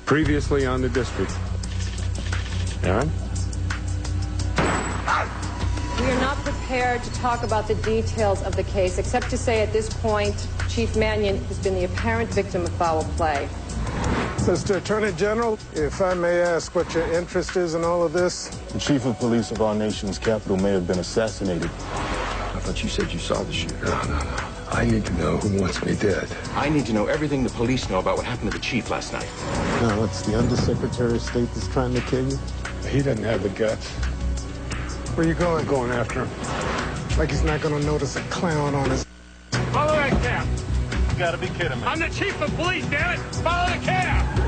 Previously on the district. Aaron? We are not prepared to talk about the details of the case, except to say at this point, Chief Mannion has been the apparent victim of foul play. Mr. Attorney General, if I may ask what your interest is in all of this? The chief of police of our nation's capital may have been assassinated. I thought you said you saw the shooter. No. I need to know who wants me dead. I need to know everything the police know about what happened to the chief last night. No, it's the Undersecretary of State that's trying to kill you. He doesn't have the guts. Where you going? I'm going after him. Like he's not gonna notice a clown on his... Follow that cab. You gotta be kidding me. I'm the chief of police, damn it! Follow the cab!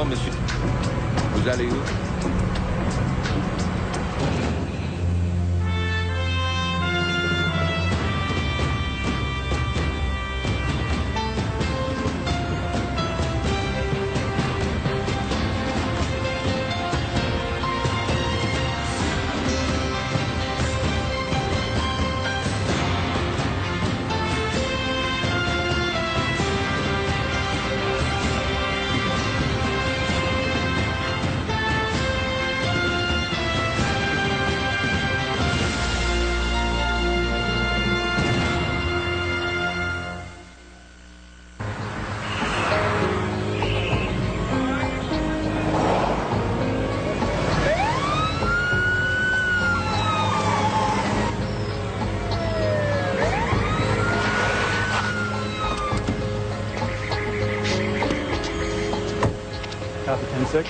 Monsieur. Vous allez où? Copy 10-6.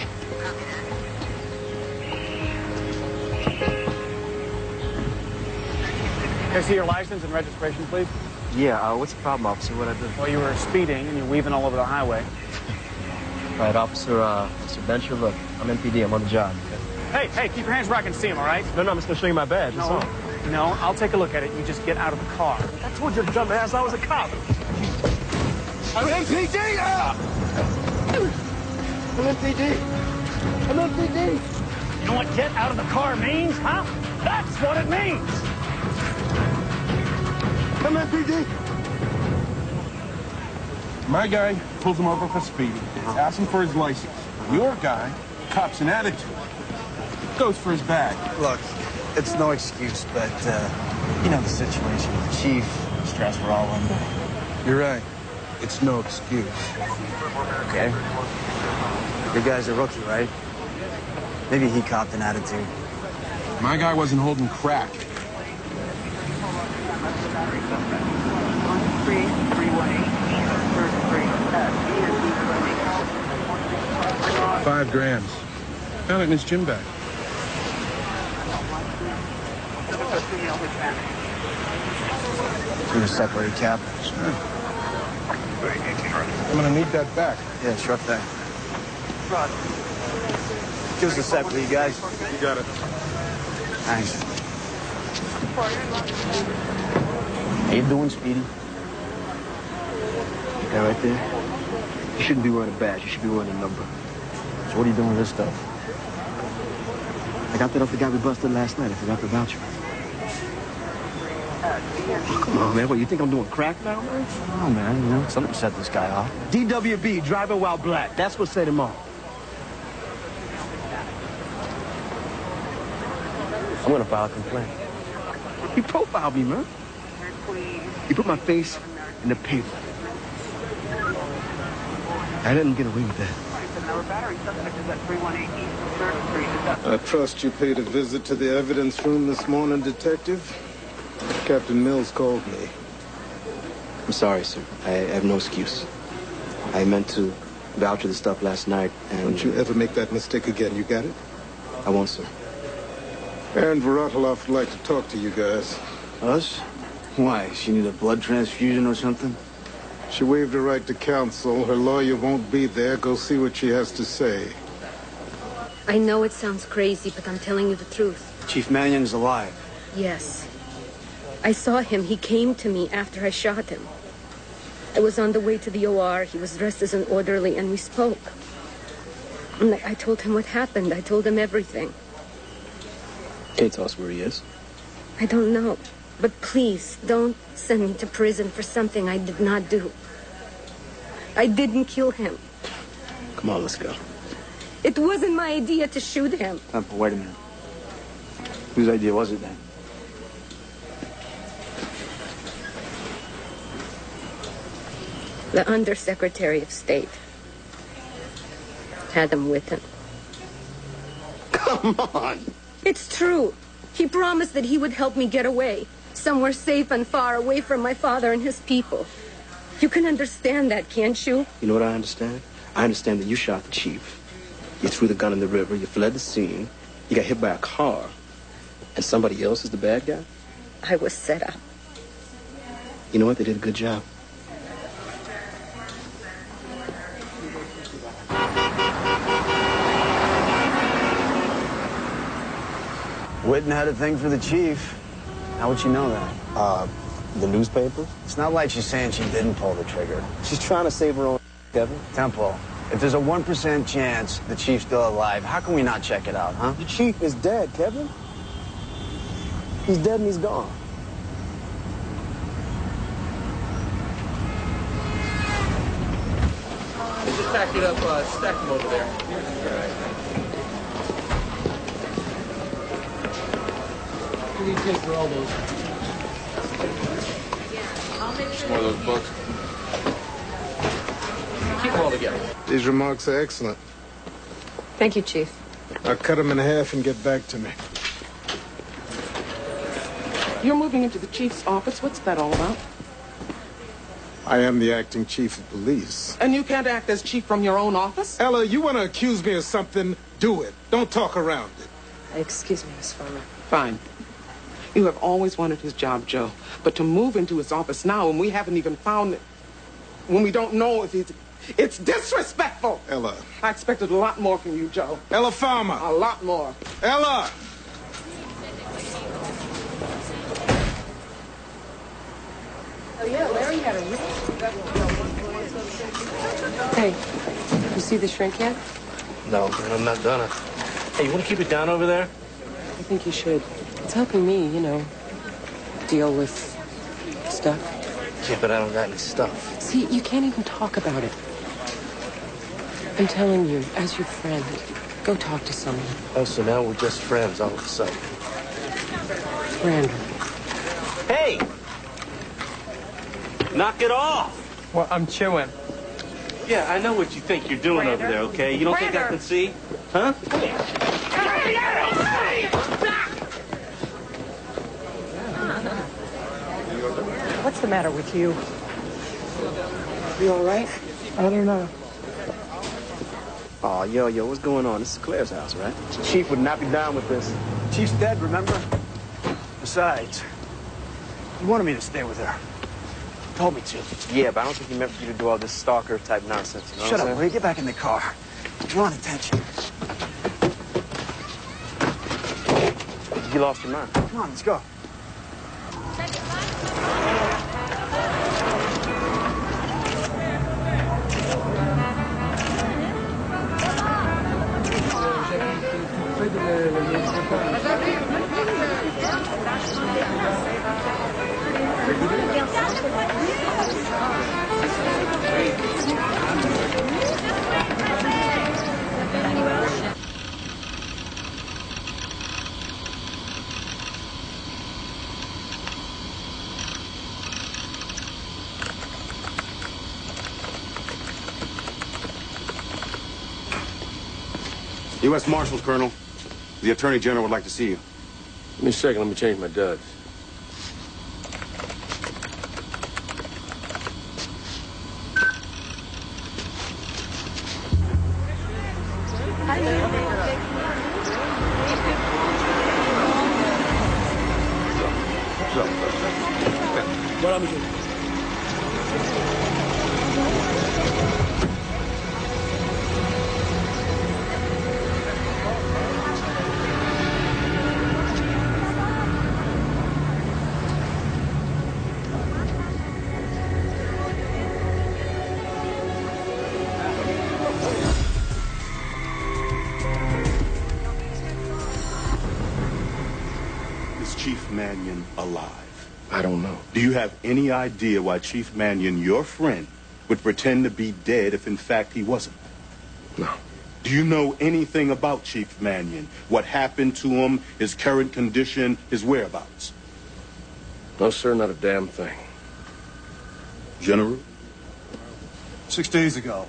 Can I see your license and registration, please? Yeah, what's the problem, officer? What I do? Well, you were speeding and you're weaving all over the highway. Right, officer, Mr. Bencher, look, I'm MPD, I'm on the job. Hey, keep your hands where I can see them, all right? No, I'm just gonna show you my badge, that's all. No, I'll take a look at it. You just get out of the car. I told you, dumb ass, I was a cop. I'm MPD! I'm MPD! I'm MPD! You know what get out of the car means, huh? That's what it means! I'm MPD! My guy pulls him over for speeding. Asks him for his license. Your guy cops an attitude. Goes for his bag. Look, it's no excuse, but, you know the situation with the chief, stress we're all under. You're right. It's no excuse. Okay. Your guy's a rookie, right? Maybe he copped an attitude. My guy wasn't holding crack. 5 grams. Found it in his gym bag. You a separate cap? Sure. I'm gonna need that back. Yeah, sure thing. Give us a sec, will you guys? You got it. Thanks. How you doing, Speedy? That right there? You shouldn't be wearing a badge. You should be wearing a number. So what are you doing with this stuff? I got that off the guy we busted last night. I forgot the voucher. Oh, come on, man. What, you think I'm doing crack now, man? Oh, man, you know, something set this guy off. DWB, driving while black. That's what set him off. I'm gonna file a complaint. He profiled me, man. He put my face in the paper. I let him get away with that. I trust you paid a visit to the evidence room this morning, Detective. Captain Mills called me. I'm sorry, sir. I have no excuse. I meant to voucher the stuff last night, and... Don't you ever make that mistake again, you got it? I won't, sir. Aaron Varotoloff would like to talk to you guys. Us? Why? She need a blood transfusion or something? She waived her right to counsel. Her lawyer won't be there. Go see what she has to say. I know it sounds crazy, but I'm telling you the truth. Chief Mannion's alive. Yes. I saw him. He came to me after I shot him. I was on the way to the OR. He was dressed as an orderly, and we spoke. And I told him what happened. I told him everything. Can you tell us where he is? I don't know. But please, don't send me to prison for something I did not do. I didn't kill him. Come on, let's go. It wasn't my idea to shoot him. Wait a minute. Whose idea was it then? The Undersecretary of State had him with him. Come on! It's true. He promised that he would help me get away, somewhere safe and far away from my father and his people. You can understand that, can't you? You know what I understand? I understand that you shot the chief. You threw the gun in the river, you fled the scene, you got hit by a car, and somebody else is the bad guy? I was set up. You know what? They did a good job. Whitten had a thing for the chief. How would she know that? The newspaper? It's not like she's saying she didn't pull the trigger. She's trying to save her own, Kevin. Temple, if there's a 1% chance the chief's still alive, how can we not check it out, huh? The chief is dead, Kevin. He's dead and he's gone. Just pack it up, stack them over there. All right. What do you take for all those? Just more of those books. Keep them all together. These remarks are excellent. Thank you, Chief. I'll cut them in half and get back to me. You're moving into the chief's office. What's that all about? I am the acting chief of police. And you can't act as chief from your own office? Ella, you want to accuse me of something? Do it. Don't talk around it. Excuse me, Miss Farmer. Fine. You have always wanted his job, Joe. But to move into his office now when we haven't even found it, when we don't know if he's... It's disrespectful! Ella. I expected a lot more from you, Joe. Ella Farmer. A lot more. Ella! Oh, yeah, Larry had a... Hey, you see the shrink yet? No, man, I'm not gonna. Hey, you want to keep it down over there? I think you should. It's helping me, you know, deal with stuff. Yeah, but I don't got any stuff. See, you can't even talk about it. I'm telling you, as your friend, go talk to someone. Oh, so now we're just friends all of a sudden. Friend. Hey! Knock it off! Well, I'm chewing. Yeah, I know what you think you're doing over there, okay? You don't think I can see? Huh? What's the matter with you? You all right? I don't know. Oh, yo, what's going on? This is Claire's house, right? The chief would not be down with this. Chief's dead, remember? Besides, he wanted me to stay with her. Told me to. Yeah, but I don't think he meant for you to do all this stalker-type nonsense, you know Shut up, will you? Get back in the car. Drawing attention. You lost your mind. Come on, let's go. U.S. Marshal, Colonel. The Attorney General would like to see you. Give me a second, let me change my duds. Is Chief Mannion alive? I don't know. Do you have any idea why Chief Mannion, your friend, would pretend to be dead if in fact he wasn't? No. Do you know anything about Chief Mannion? What happened to him, his current condition, his whereabouts? No, sir, not a damn thing. General? 6 days ago,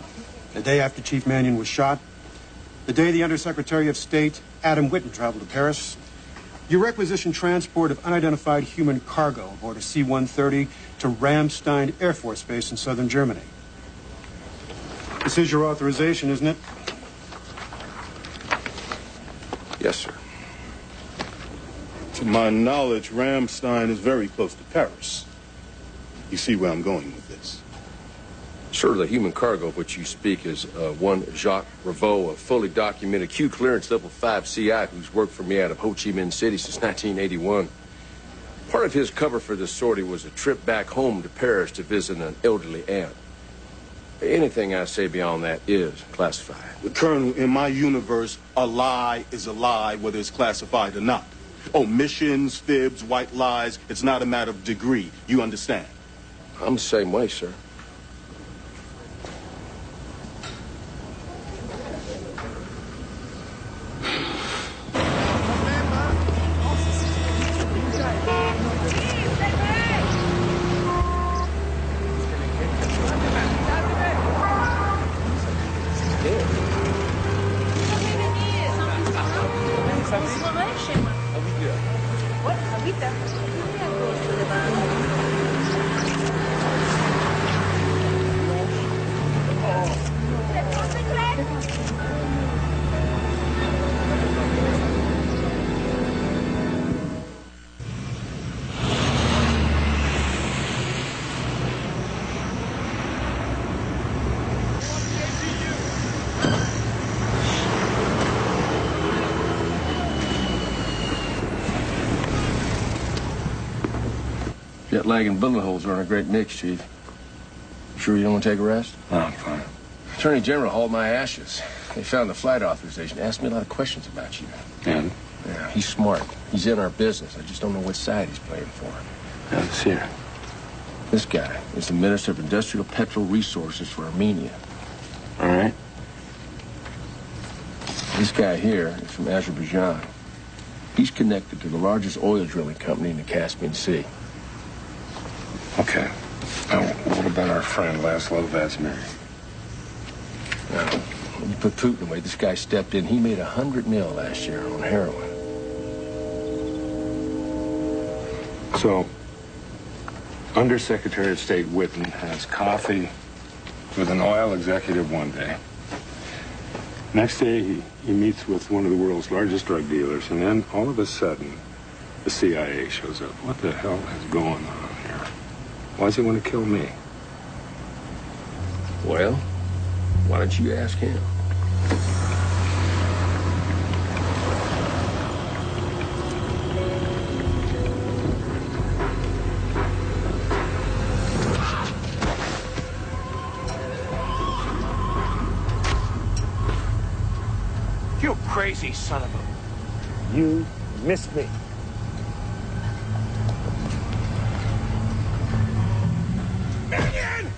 the day after Chief Mannion was shot, the day the Undersecretary of State, Adam Whitten, traveled to Paris, you requisitioned transport of unidentified human cargo aboard a C-130 to Ramstein Air Force Base in southern Germany. This is your authorization, isn't it? Yes, sir. To my knowledge, Ramstein is very close to Paris. You see where I'm going with this? Sir, the human cargo of which you speak is one Jacques Revaux, a fully documented Q clearance level 5 CI who's worked for me out of Ho Chi Minh City since 1981. Part of his cover for this sortie was a trip back home to Paris to visit an elderly aunt. Anything I say beyond that is classified. Colonel, in my universe, a lie is a lie, whether it's classified or not. Omissions, fibs, white lies, it's not a matter of degree. You understand? I'm the same way, sir. Jet lag and bullet holes are in a great mix, Chief. You sure you don't want to take a rest? No, I'm fine. Attorney General hauled my ashes. They found the flight authorization, asked me a lot of questions about you. And? Yeah, he's smart. He's in our business. I just don't know what side he's playing for. Yeah, let's hear. This guy is the Minister of Industrial Petrol Resources for Armenia. All right. This guy here is from Azerbaijan. He's connected to the largest oil drilling company in the Caspian Sea. Okay. Now, what about our friend Laszlo Vazimir? Now, when you put Putin away, this guy stepped in. He made $100 million last year on heroin. So, Undersecretary of State Whitten has coffee with an oil executive one day. Next day, he meets with one of the world's largest drug dealers, and then all of a sudden, the CIA shows up. What the hell is going on here? Why does he want to kill me? Well, why don't you ask him? crazy son of a... You missed me. Minion!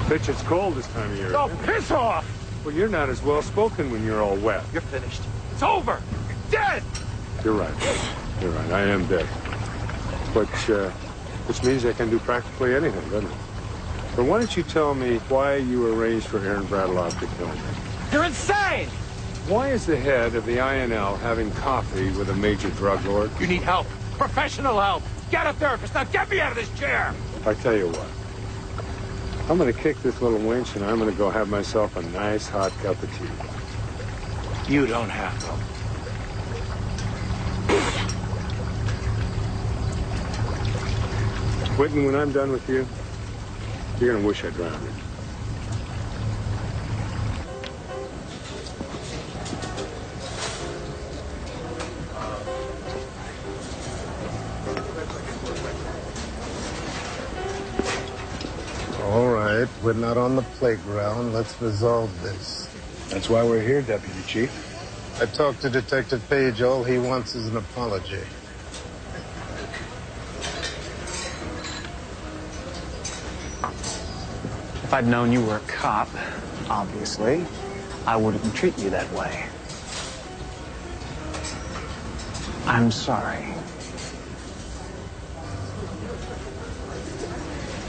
Bitch, it's cold this time of year. Oh, piss off! Well, you're not as well spoken when you're all wet. You're finished. It's over. You're dead. You're right. You're right. I am dead. Which means I can do practically anything, doesn't it? But why don't you tell me why you arranged for Aaron Bradloff to kill me? You're insane! Why is the head of the INL having coffee with a major drug lord? You need help. Professional help. Get a therapist. Now get me out of this chair. I tell you what. I'm going to kick this little winch, and I'm going to go have myself a nice hot cup of tea. You don't have to. Whitten, when I'm done with you, you're going to wish I drowned you. All right, we're not on the playground. Let's resolve this. That's why we're here, Deputy Chief. I talked to Detective Page. All he wants is an apology. If I'd known you were a cop, obviously, I wouldn't treat you that way. I'm sorry.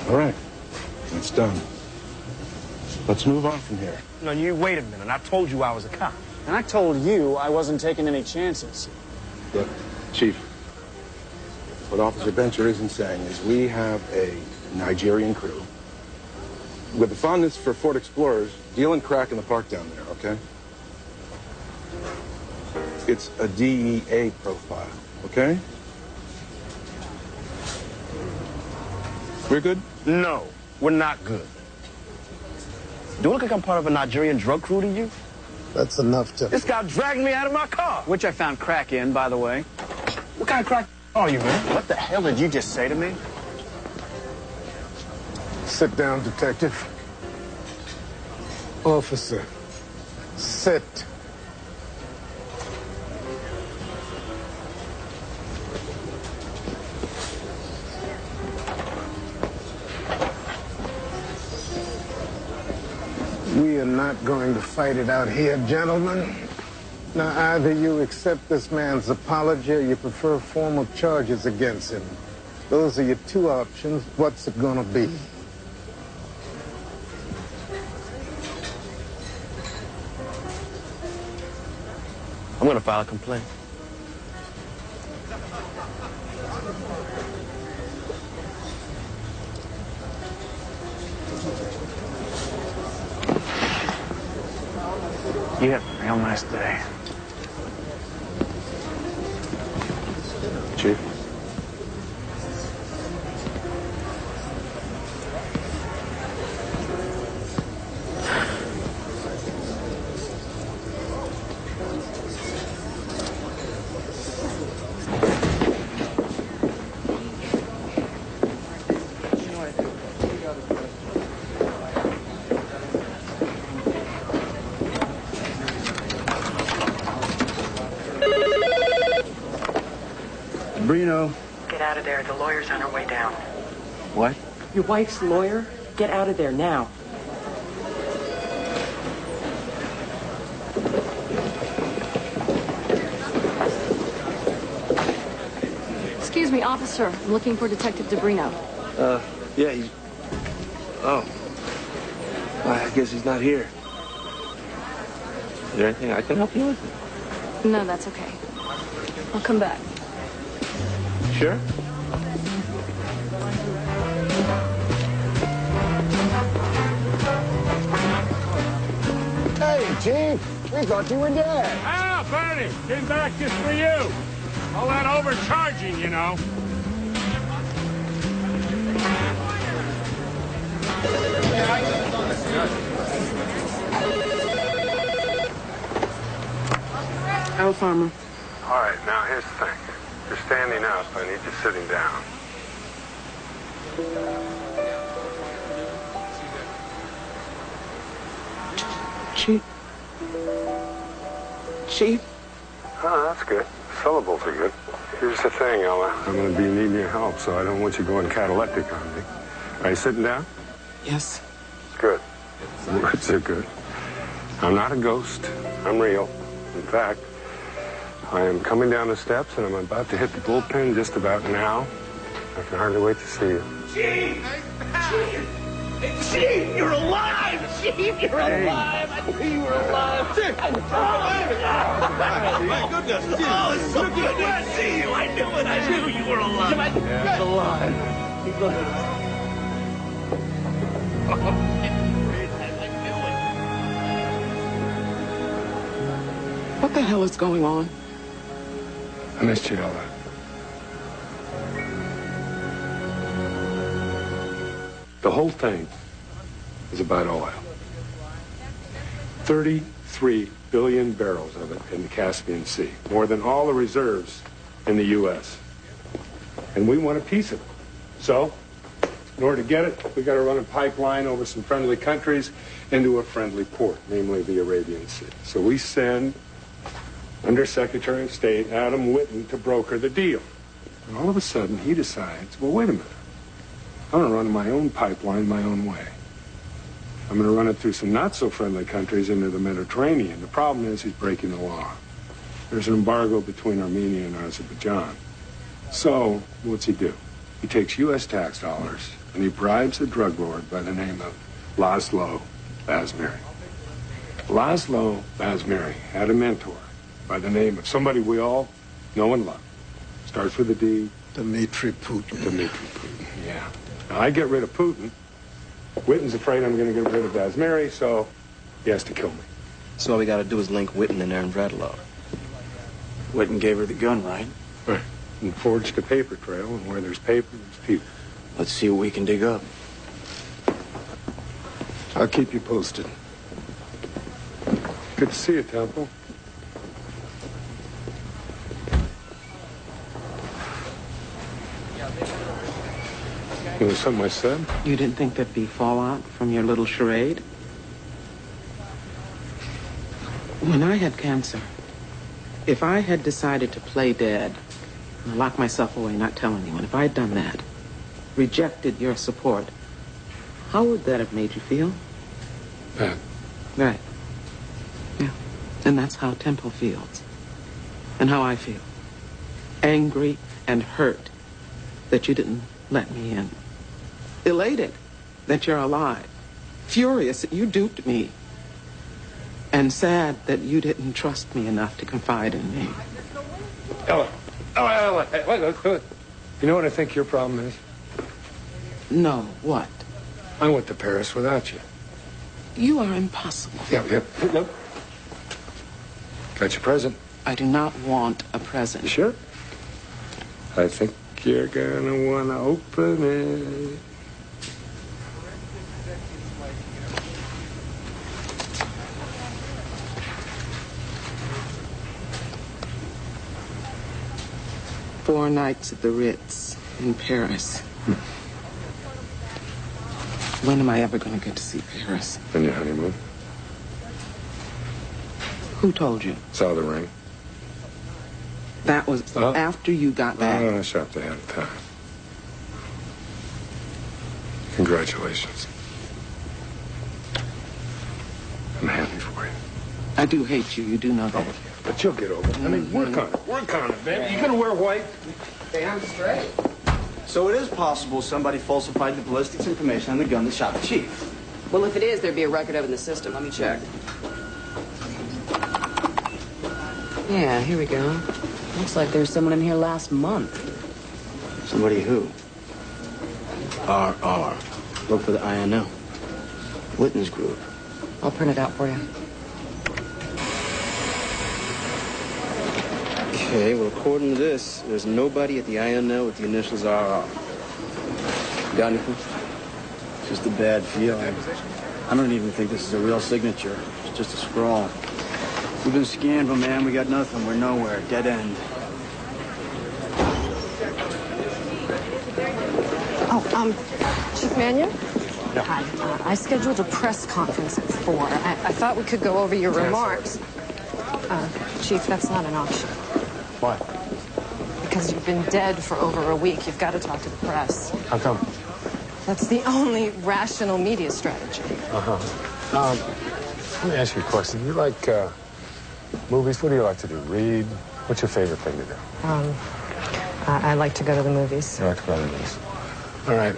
All right. It's done. Let's move on from here. No, you wait a minute. I told you I was a cop. And I told you I wasn't taking any chances. Look, Chief, what Officer Bencher isn't saying is we have a Nigerian crew with a fondness for Ford Explorers dealing crack in the park down there, okay? It's a DEA profile, okay? We're good? No, we're not good. Do I look like I'm part of a Nigerian drug crew to you? That's enough to... This guy dragged me out of my car. Which I found crack in, by the way. What kind of crack are you, man? What the hell did you just say to me? Sit down, Detective. Officer, sit. We are not going to fight it out here, gentlemen. Now, either you accept this man's apology or you prefer formal charges against him. Those are your two options. What's it gonna be? I'm gonna file a complaint. You have a real nice day. Chief. Brino. Get out of there. The lawyer's on her way down. What? Your wife's lawyer? Get out of there now. Excuse me, officer. I'm looking for Detective DeBrino. Yeah, he's... Oh. I guess he's not here. Is there anything I can help you with? No, that's okay. I'll come back. Sure? Chief. We thought you were dead. Ah, Bernie, came back just for you. All that overcharging, you know. Al Farmer. All right, now here's the thing. You're standing up. I need you sitting down. Chief? Oh, that's good. Syllables are good. Here's the thing, Ella. I'm going to be needing your help, so I don't want you going cataleptic on me. Are you sitting down? Yes. Good. Words are good. I'm not a ghost. I'm real. In fact, I am coming down the steps, and I'm about to hit the bullpen just about now. I can hardly wait to see you. Chief! Chief! Chief, you're alive! Chief, you're alive! I knew you were alive! Chief! My goodness! Oh, it's so good to see you! I knew it! I knew you were alive! He's alive! He's alive! What the hell is going on? I missed you, Ella. The whole thing is about oil. 33 billion barrels of it in the Caspian Sea, more than all the reserves in the U.S. And we want a piece of it. So, in order to get it, we got to run a pipeline over some friendly countries into a friendly port, namely the Arabian Sea. So we send Undersecretary of State Adam Whitten to broker the deal. And all of a sudden, he decides, well, wait a minute. I'm going to run my own pipeline my own way. I'm going to run it through some not-so-friendly countries into the Mediterranean. The problem is he's breaking the law. There's an embargo between Armenia and Azerbaijan. So, what's he do? He takes U.S. tax dollars and he bribes a drug lord by the name of Laszlo Bazmiri. Laszlo Bazmiri had a mentor by the name of somebody we all know and love. Starts with a D. Dmitry Putin. Dmitry Putin, yeah. Now, I get rid of Putin. Whitten's afraid I'm going to get rid of Bazmiri, so he has to kill me. So all we got to do is link Whitten and Aaron Bradlow. Whitten gave her the gun, right? Right. And forged a paper trail, and where there's paper, there's people. Let's see what we can dig up. I'll keep you posted. Good to see you, Temple. It was something I said? You didn't think there'd be fallout from your little charade? When I had cancer, if I had decided to play dead, and lock myself away, not tell anyone, if I had done that, rejected your support, how would that have made you feel? Bad. Right. Yeah. And that's how Temple feels. And how I feel. Angry and hurt that you didn't let me in. Elated that you're alive. Furious that you duped me. And sad that you didn't trust me enough to confide in me. Ella. Hey, wait. You know what I think your problem is? No, what? I went to Paris without you. You are impossible. Yeah. Look. Got your present. I do not want a present. You sure? I think you're gonna want to open it. Four nights at the Ritz in Paris. When am I ever going to get to see Paris? On your honeymoon. Who told you? Saw the ring. That was after you got back. I shopped ahead of time. Congratulations. I'm happy for you. I do hate you. You do know that. But you'll get over it. I mean, work on it. Work on it, baby. You gonna wear white? Damn straight. So it is possible somebody falsified the ballistics information on the gun that shot the chief. Well, if it is, there'd be a record of it in the system. Let me check. Yeah, here we go. Looks like there's someone in here last month. Somebody who? RR. Look for the INO. Whitten's group. I'll print it out for you. Okay, well, according to this, there's nobody at the INL with the initials RR. Got anything? Just a bad feeling. I don't even think this is a real signature. It's just a scrawl. We've been scanned, but man, we got nothing. We're nowhere. Dead end. Oh, Chief Mannion? Yeah. Hi. I scheduled a press conference at 4. I thought we could go over your remarks. Chief, that's not an option. Why? Because you've been dead for over a week. You've got to talk to the press. How come? That's the only rational media strategy. Let me ask you a question. You like movies? What do you like to do? Read? What's your favorite thing to do? I like to go to the movies. You like to go to the movies. All right.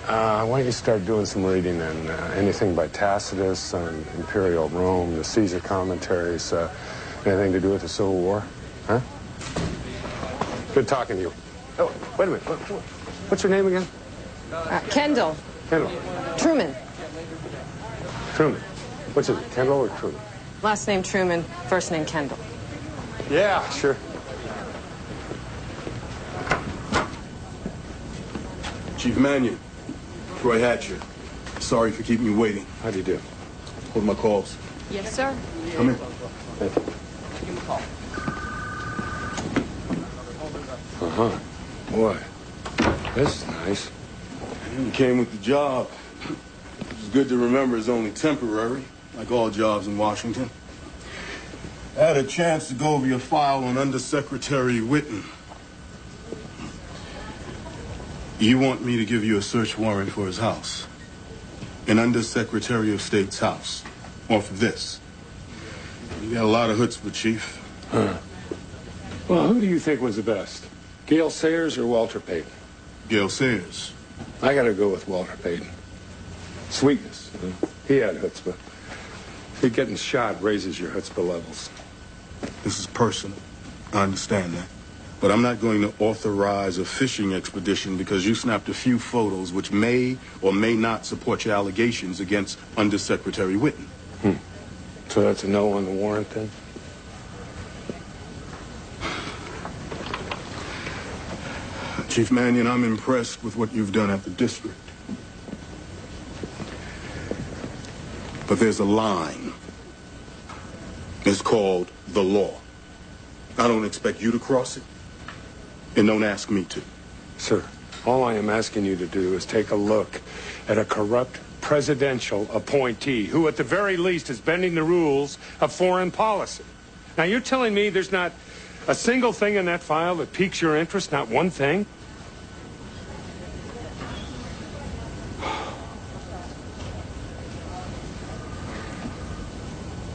Why don't you start doing some reading and anything by Tacitus on Imperial Rome, the Caesar commentaries, anything to do with the Civil War? Huh? Good talking to you. Oh, wait a minute. What's your name again? Kendall. Kendall. Truman. Truman. Which is it, Kendall or Truman? Last name Truman, first name Kendall. Yeah, sure. Chief Mannion, Troy Hatcher. Sorry for keeping you waiting. How do you do? Hold my calls. Yes, sir. Come in. Thank you. Uh-huh. Boy, this is nice. You came with the job. It's good to remember it's only temporary, like all jobs in Washington. I had a chance to go over your file on Undersecretary Whitten. You want me to give you a search warrant for his house. An Undersecretary of State's house. Off of this. You got a lot of chutzpah, Chief. Huh. Well, who do you think was the best? Gale Sayers or Walter Payton? Gale Sayers. I gotta go with Walter Payton. Sweetness. He had chutzpah. See, getting shot raises your chutzpah levels. This is personal. I understand that. But I'm not going to authorize a fishing expedition because you snapped a few photos which may or may not support your allegations against Undersecretary Whitten. So that's a no on the warrant, then? Chief Mannion, I'm impressed with what you've done at the district. But there's a line. It's called the law. I don't expect you to cross it, and don't ask me to. Sir, all I am asking you to do is take a look at a corrupt presidential appointee who, at the very least, is bending the rules of foreign policy. Now, you're telling me there's not a single thing in that file that piques your interest, not one thing?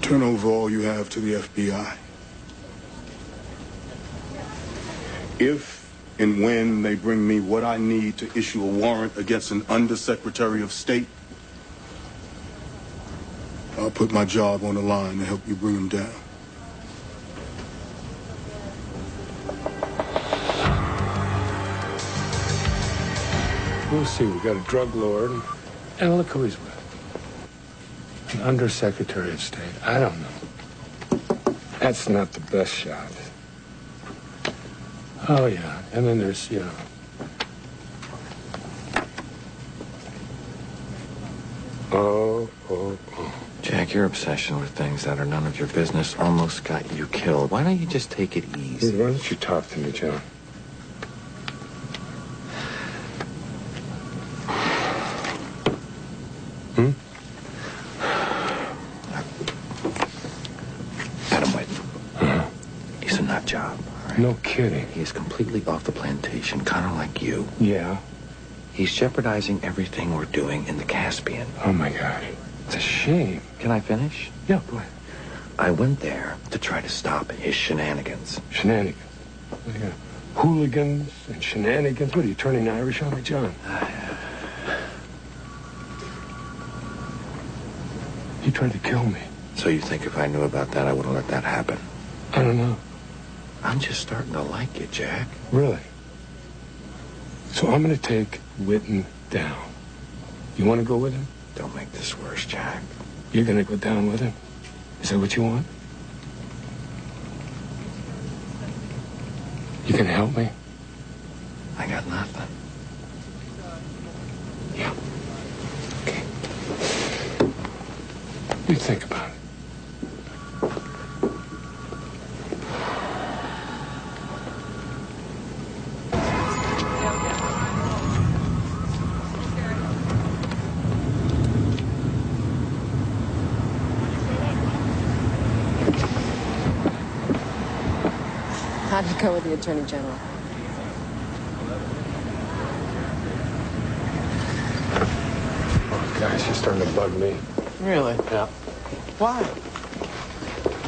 Turn over all you have to the FBI. If and when they bring me what I need to issue a warrant against an Undersecretary of State, I'll put my job on the line to help you bring him down. We'll see. We got a drug lord, and look who he's with. An Undersecretary of State. I don't know. That's not the best shot. Oh, yeah. And then there's, you know. Oh. Jack, your obsession with things that are none of your business almost got you killed. Why don't you just take it easy? Why don't you talk to me, John? Adam Whitten. He's a nut job. Right? No kidding. He is completely off the plantation, kind of like you. Yeah. He's jeopardizing everything we're doing in the Caspian. Oh, my God. It's a shame. Can I finish? Yeah, go ahead. I went there to try to stop his shenanigans. Shenanigans? Yeah. Hooligans and shenanigans? What, are you turning Irish on me, John? He tried to kill me. So you think if I knew about that, I wouldn't let that happen? I don't know. I'm just starting to like you, Jack. Really? So I'm going to take Whitten down. You want to go with him? Don't make this worse, Jack. You're going to go down with him? Is that what you want? You can help me? I got nothing. Yeah. Okay. You think about it. How'd it go with the Attorney General? Oh, gosh, she's starting to bug me. Really? Yeah. Why?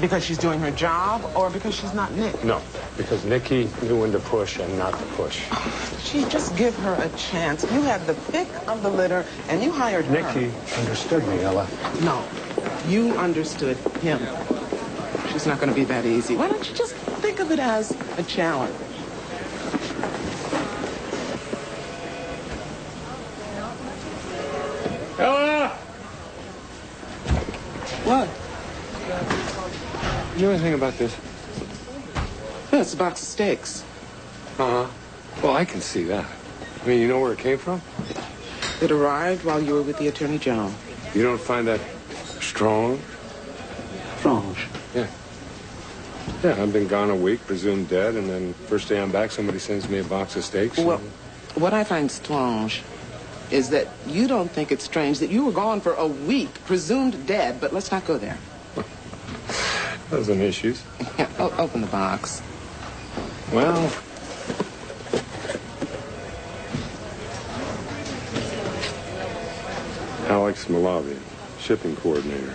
Because she's doing her job or because she's not Nick? No, because Nikki knew when to push and not to push. She just give her a chance. You had the pick of the litter and you hired her. Nikki understood me, Ella. No, you understood him. She's not going to be that easy. Why don't you just think of it as a challenge? Ella! What? You know anything about this? Yeah, it's a box of steaks. Uh-huh. Well, I can see that. I mean, you know where it came from? It arrived while you were with the Attorney General. You don't find that strong? Strong? Yeah. Yeah, I've been gone a week, presumed dead, and then first day I'm back, somebody sends me a box of steaks. Well, what I find strange is that you don't think it's strange that you were gone for a week, presumed dead, but let's not go there. Those are issues. Yeah, open the box. Well, Alex Malavian, shipping coordinator.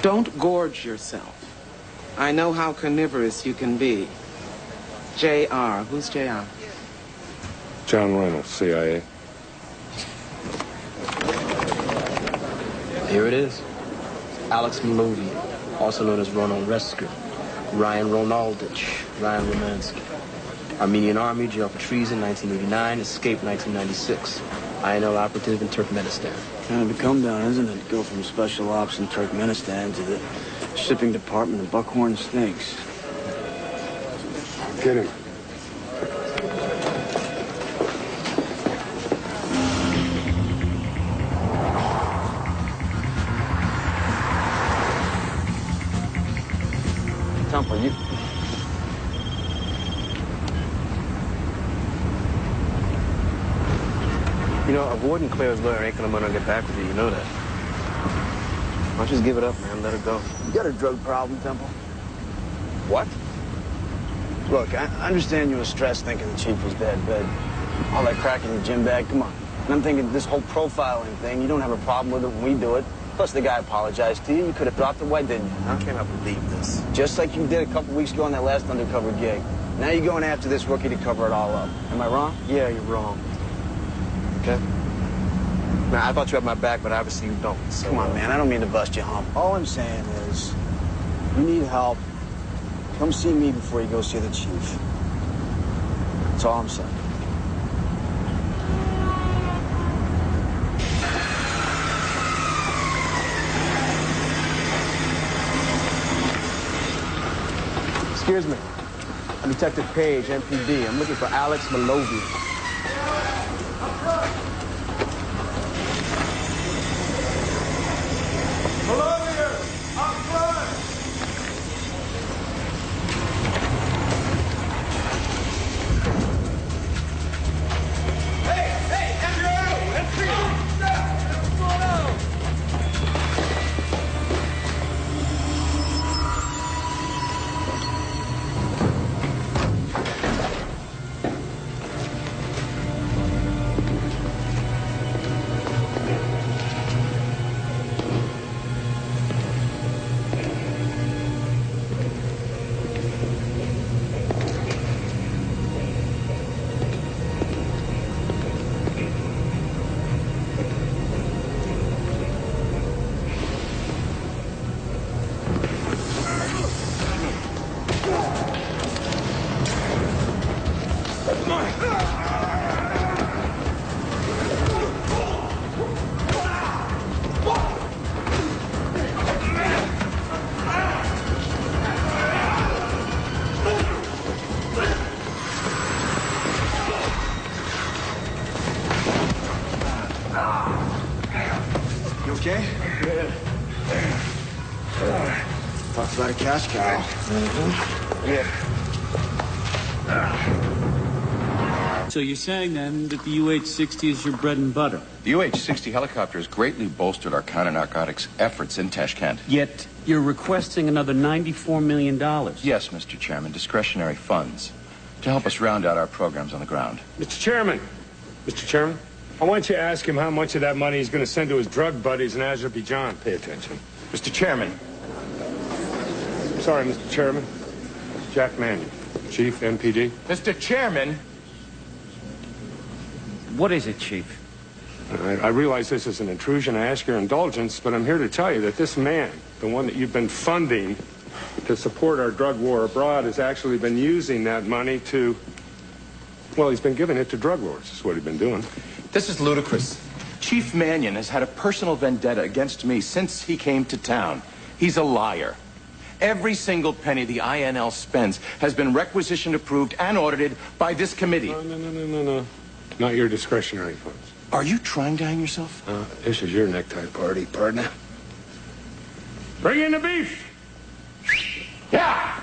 Don't gorge yourself. I know how carnivorous you can be. J.R. Who's J.R.? John Reynolds, CIA. Here it is. Alex Malavian, also known as Ronald Resker. Ryan Ronaldich, Ryan Romansky. Armenian Army, jail for treason, 1989, escaped 1996. INL operative in Turkmenistan. Kind of a come down, isn't it? Go from special ops in Turkmenistan to the shipping department of Buckhorn Snakes. Get him. Temple, you... You know, avoiding Claire's lawyer ain't gonna get back with you, you know that. Why don't you just give it up, man? Let her go. You got a drug problem, Temple? What? Look, I understand you were stressed thinking the chief was dead, but all that crack in your gym bag, come on. And I'm thinking this whole profiling thing, you don't have a problem with it when we do it. Plus, the guy apologized to you. You could have dropped it. Why didn't you? I cannot believe this. Just like you did a couple weeks ago on that last undercover gig. Now you're going after this rookie to cover it all up. Am I wrong? Yeah, you're wrong. Okay? Now, I thought you had my back, but obviously you don't. So, come on, man. I don't mean to bust your hump. All I'm saying is, you need help. Come see me before you go see the chief. That's all I'm saying. Excuse me. I'm Detective Page, MPD. I'm looking for Alex Malavian. Malavian, up front! Hey, Andrew! What's going on? Talks about a cash cow. Yeah. So you're saying then that the UH-60 is your bread and butter? The UH-60 helicopter has greatly bolstered our counter-narcotics efforts in Tashkent. Yet you're requesting another $94 million. Yes, Mr. Chairman, discretionary funds to help us round out our programs on the ground. Mr. Chairman, I want you to ask him how much of that money he's going to send to his drug buddies in Azerbaijan. Pay attention. Mr. Chairman. Sorry, Mr. Chairman. Jack Mannion, Chief, MPD. Mr. Chairman. What is it, Chief? I realize this is an intrusion. I ask your indulgence, but I'm here to tell you that this man, the one that you've been funding to support our drug war abroad, has actually been using that money to, well, he's been giving it to drug lords. That's what he's been doing. This is ludicrous. Chief Mannion has had a personal vendetta against me since he came to town. He's a liar. Every single penny the INL spends has been requisitioned, approved, and audited by this committee. No. Not your discretionary funds. Are you trying to hang yourself? This is your necktie party, partner. Bring in the beef! Yeah!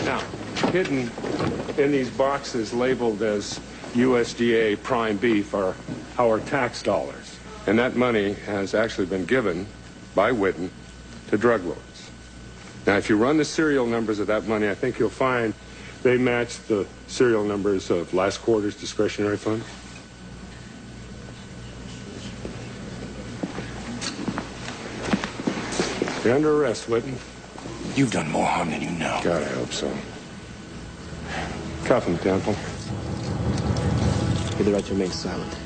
Now, hidden in these boxes labeled as USDA prime beef are our tax dollars. And that money has actually been given by Whitten to drug lords. Now, if you run the serial numbers of that money, I think you'll find they match the serial numbers of last quarter's discretionary fund. You're under arrest, Whitten. You've done more harm than you know. God, I hope so. Cuff him, Temple. You have the right to remain silent.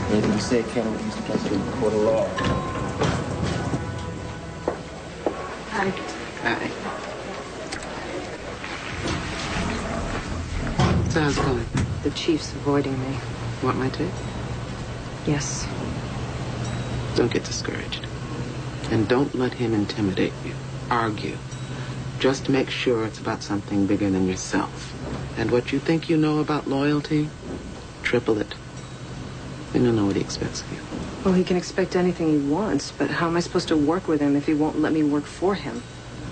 Anything you say can't be used against you in the court of law. Hi. Hi. So how's it going? The chief's avoiding me. Want my tip? Yes. Don't get discouraged. And don't let him intimidate you. Argue. Just make sure it's about something bigger than yourself. And what you think you know about loyalty, triple it. Then you'll know what he expects of you. Well, he can expect anything he wants, but how am I supposed to work with him if he won't let me work for him?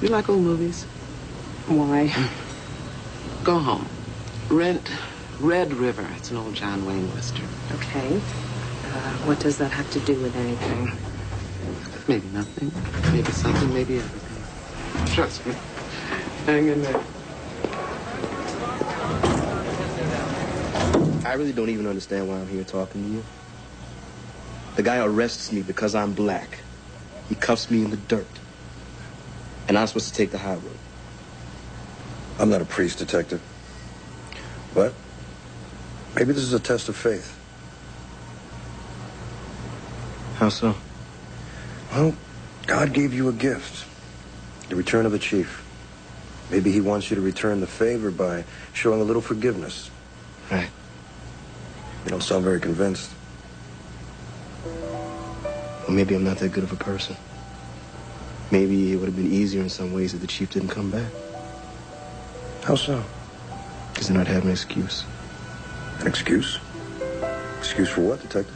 You like old movies? Why? Go home. Rent Red River. It's an old John Wayne Western. Okay. What does that have to do with anything? Maybe nothing. Maybe something. Maybe everything. Trust me. Hang in there. I really don't even understand why I'm here talking to you. The guy arrests me because I'm black. He cuffs me in the dirt. And I'm supposed to take the high road. I'm not a priest, detective. But maybe this is a test of faith. How so? Well, God gave you a gift. The return of the chief. Maybe he wants you to return the favor by showing a little forgiveness. Right. You don't sound very convinced. Well, maybe I'm not that good of a person. Maybe it would have been easier in some ways if the chief didn't come back. How so? Because then I'd have an excuse. An excuse? Excuse for what, detective?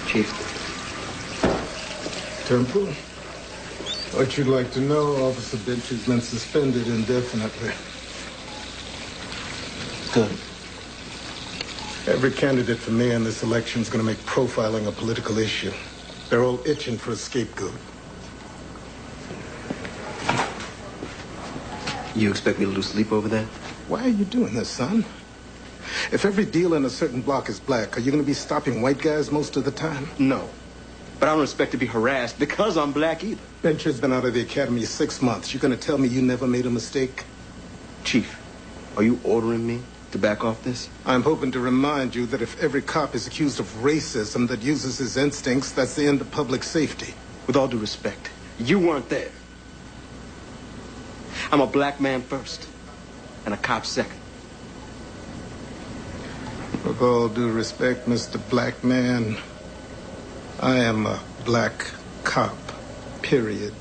Chief. Temple? What you'd like to know, Officer Bench has been suspended indefinitely. Good. Every candidate for mayor in this election is going to make profiling a political issue. They're all itching for a scapegoat. You expect me to lose sleep over that? Why are you doing this, son? If every dealer in a certain block is black, are you going to be stopping white guys most of the time? No. But I don't expect to be harassed because I'm black either. Bencher's been out of the academy 6 months. You going to tell me you never made a mistake? Chief, are you ordering me to back off this? I'm hoping to remind you that if every cop is accused of racism that uses his instincts, that's the end of public safety. With all due respect, you weren't there. I'm a black man first, and a cop second. With all due respect, Mr. Black Man, I am a black cop, period.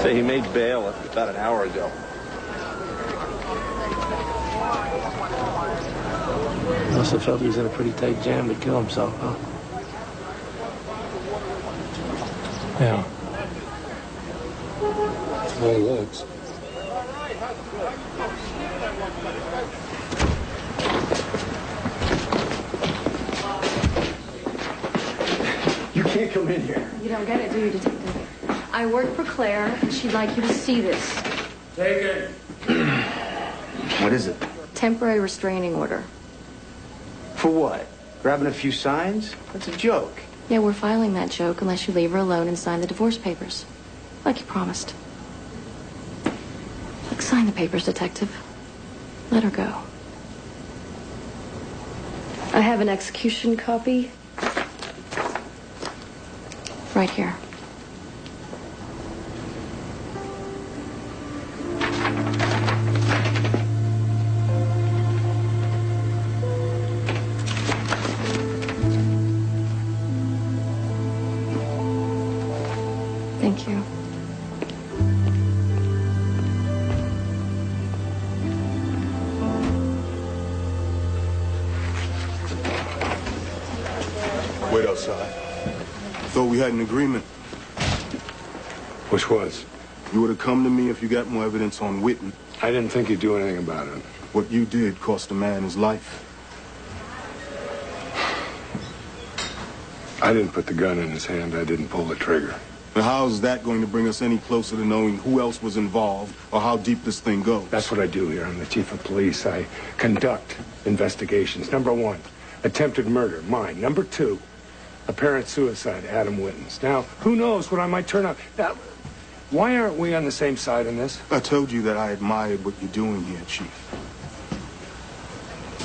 Say he made bail about an hour ago. Must have felt he was in a pretty tight jam to kill himself, huh? Yeah. That's the way he looks. You can't come in here. You don't get it, do you, Detective? I work for Claire, and she'd like you to see this. Take it. What is it? Temporary restraining order. For what? Grabbing a few signs? That's a joke. Yeah, we're filing that joke unless you leave her alone and sign the divorce papers. Like you promised. Look, sign the papers, Detective. Let her go. I have an execution copy. Right here. Thank you. Wait outside. Thought we had an agreement. Which was? You would have come to me if you got more evidence on Witten. I didn't think you'd do anything about it. What you did cost a man his life. I didn't put the gun in his hand. I didn't pull the trigger. Now, how's that going to bring us any closer to knowing who else was involved or how deep this thing goes? That's what I do here. I'm the chief of police. I conduct investigations. Number one, attempted murder, mine. Number two, apparent suicide, Adam Witten's. Now, who knows what I might turn up. Now, why aren't we on the same side in this? I told you that I admired what you're doing here, Chief.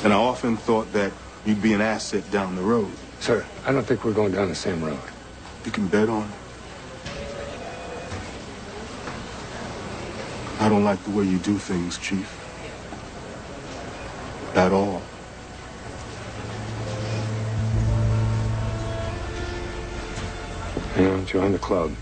And I often thought that you'd be an asset down the road. Sir, I don't think we're going down the same road. You can bet on it. I don't like the way you do things, Chief. At all. You know, join the club.